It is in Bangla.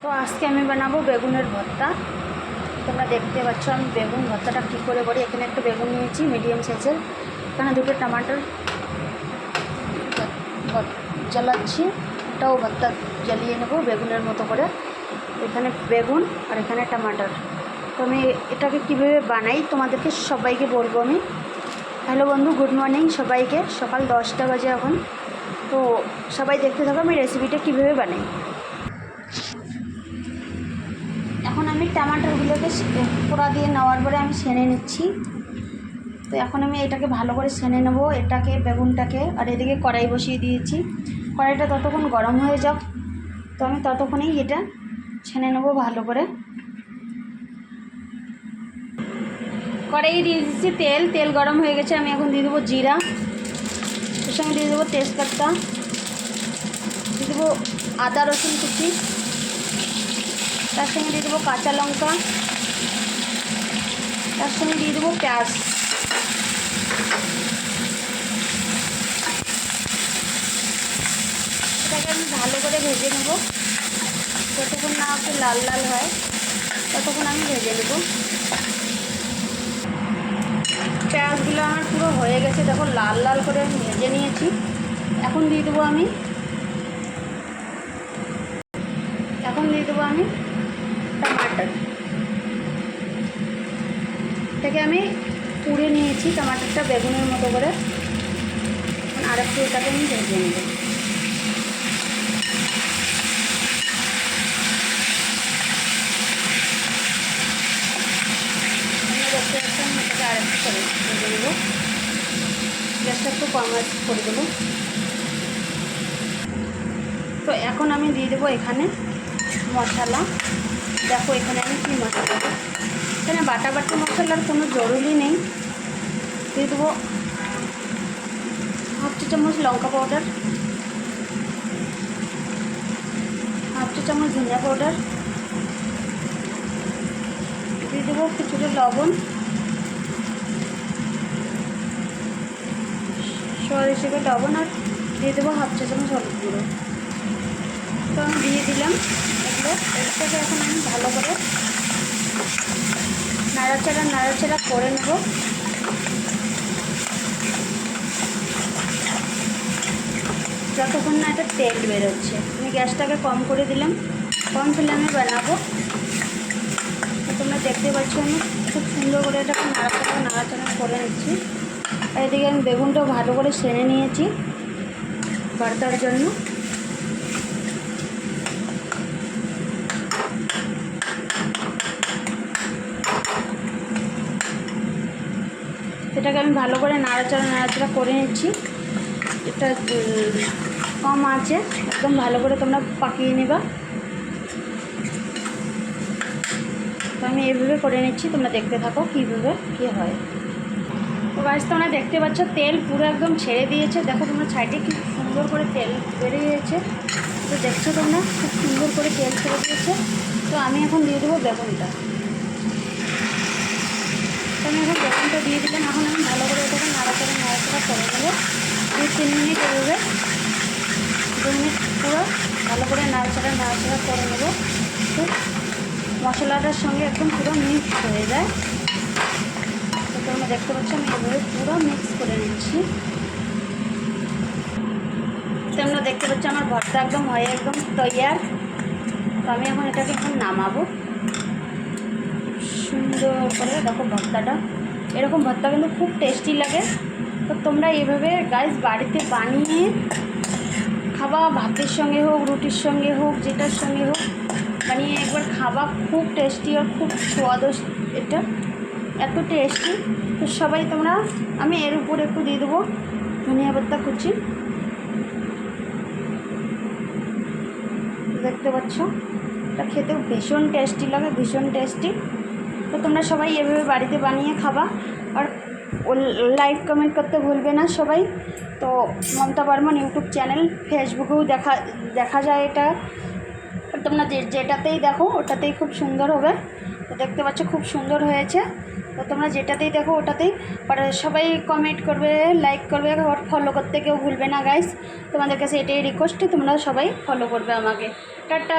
তো আজকে আমি বানাবো বেগুনের ভর্তা। তোমরা দেখতে পাচ্ছ আমি বেগুন ভর্তাটা কী করে করি। এখানে একটা বেগুন নিয়েছি মিডিয়াম সাইজের, এখানে দুটো টমাটোর জ্বালাচ্ছি, এটাও ভর্তা জ্বালিয়ে নেবো বেগুনের মতো করে। এখানে বেগুন আর এখানে টমাটোর। তো আমি এটাকে কীভাবে বানাই তোমাদেরকে সবাইকে বলবো আমি। হ্যালো বন্ধু, গুড মর্নিং সবাইকে। সকাল 10টা বাজে এখন। তো সবাই দেখতে থাকো আমি রেসিপিটা কীভাবে বানাই। এখন আমি টমাটোরগুলোকে পোড়া দিয়ে নেওয়ার পরে আমি সেনে নিচ্ছি। তো এখন আমি এটাকে ভালো করে সেনে নেব, এটাকে বেগুনটাকে। আর এদিকে কড়াই বসিয়ে দিয়েছি, কড়াইটা ততক্ষণ গরম হয়ে যাক, তো আমি ততক্ষণেই এটা ছেনে নেব ভালো করে। কড়াই দিয়ে দিচ্ছি তেল, তেল গরম হয়ে গেছে। আমি এখন দিয়ে দেবো জিরা, এর সঙ্গে দিয়ে দেবো তেজপাতা, দিয়ে দেবো আদা রসুন কুচি, তার সঙ্গে দিয়ে দেবো কাঁচা লঙ্কা, তার সঙ্গে দিয়ে দেবো পেঁয়াজ। এটাকে আমি ভালো করে ভেজে নেব, যতক্ষণ না একটু লাল লাল হয় ততক্ষণ আমি ভেজে নেব। পেঁয়াজগুলো আমার পুরো হয়ে গেছে, দেখো লাল লাল করে আমি ভেজে নিয়েছি। এখন দিয়ে দেবো আমি টমাটার। এটাকে আমি পুড়ে নিয়েছি টমাটারটা বেগুনের মতো করে। আর একটু এটাকে আমি ভেজে নেব। এটাকে আর একটু করে ভেজে নেব, গ্যাসটা একটু কম করে দেবো। তো এখন আমি দিয়ে দেবো এখানে মশলা। দেখো এখানে আমি কী মশলা দেবো, এখানে বাটা মশলার কোনো জরুরি নেই। দিয়ে দেবো হাফ চা চামচ লঙ্কা পাউডার, হাফ চা চামচ ধনিয়া পাউডার, দিয়ে দেবো কিছুটা লবণ, স্বাদ হিসেবে লবণ, আর দিয়ে দেবো হাফ চা চামচ হলুদ গুঁড়ো। তো আমি দিয়ে দিলাম এগুলো। এটাকে এখন আমি ভালো করে নাড়াচাড়া করে নেব। যতক্ষণ না এটা তেল বেরোচ্ছে। আমি গ্যাসটাকে কম করে দিলাম, কম ফ্লেমে বানাবো। তোমরা দেখতে পাচ্ছ আমি খুব সুন্দর করে এটাকে নাড়াচাড়া করে নিচ্ছি। আর এদিকে আমি বেগুনটাও ভালো করে সেনে নিয়েছি ভর্তার জন্য। এটাকে আমি ভালো করে নাড়াচাড়া করে নিচ্ছি। এটা কম আছে, একদম ভালো করে তোমরা পাকিয়ে নেবা। তো আমি এইভাবে করে নিচ্ছি, তোমরা দেখতে থাকো কীভাবে কী হয়। তো গাছ তোমরা দেখতে পাচ্ছ তেল পুরো একদম ছেড়ে দিয়েছে। দেখো তোমরা সাইডে কি সুন্দর করে তেল বেরিয়েছে। তো দেখছো তোমরা খুব সুন্দর করে তেল ছেড়ে দিয়েছে। তো আমি এখন দিয়ে দেবো বেগুনটা। তো আমি এখন বেগুনটা দিয়ে দিলাম। এখন আমি ভালো করে এটাকে নাড়াচাড়া করে নেবো 2-3 মিনিট। এভাবে 2 মিনিট পুরো ভালো করে নাড়াচাড়া করে নেবো। তো মশলাটার সঙ্গে একদম পুরো মিক্স হয়ে যায়। তো তোমরা দেখতে পাচ্ছ আমি এভাবে পুরো মিক্স করে নিচ্ছি। তোমরা দেখতে পাচ্ছ আমার ভর্তা একদম হয়ে একদম তৈয়ার। তো আমি এখন এটাকে এখন নামাবো সুন্দর করে। দেখো ভর্তাটা, এরকম ভর্তা কিন্তু খুব টেস্টি লাগে। তো তোমরা এইভাবে গাইস বাড়িতে বানিয়ে খাবা, ভাতের সঙ্গে হোক, রুটির সঙ্গে হোক, যেটার সঙ্গে হোক বানিয়ে একবার খাবা। খুব টেস্টি আর খুব স্বাদিষ্ট, এটা এত টেস্টি। তো সবাই তোমরা, আমি এর উপরে একটু দিয়ে দেবো ধনিয়া পাতা কুচি। দেখতে পাচ্ছ এটা খেতেও ভীষণ টেস্টি লাগে, ভীষণ টেস্টি। তো তোমরা সবাই এভাবে বাড়িতে বানিয়ে খাবা। আর লাইক কমেন্ট করতে ভুলবে না সবাই। তো মমতা বর্মন ইউটিউব চ্যানেল, ফেসবুকেও দেখা যায় এটা। তোমরা যেটাতেই দেখো ওটাতেই খুব সুন্দর হবে। তো দেখতে পাচ্ছ খুব সুন্দর হয়েছে। তো তোমরা যেটাতেই দেখো ওটাতেই সবাই কমেন্ট করবে, লাইক করবে, আর ফলো করতে কেউ ভুলবে না গাইস। তোমাদের কাছে এটাই রিকোয়েস্ট, তোমরা সবাই ফলো করবে আমাকে। টাটা।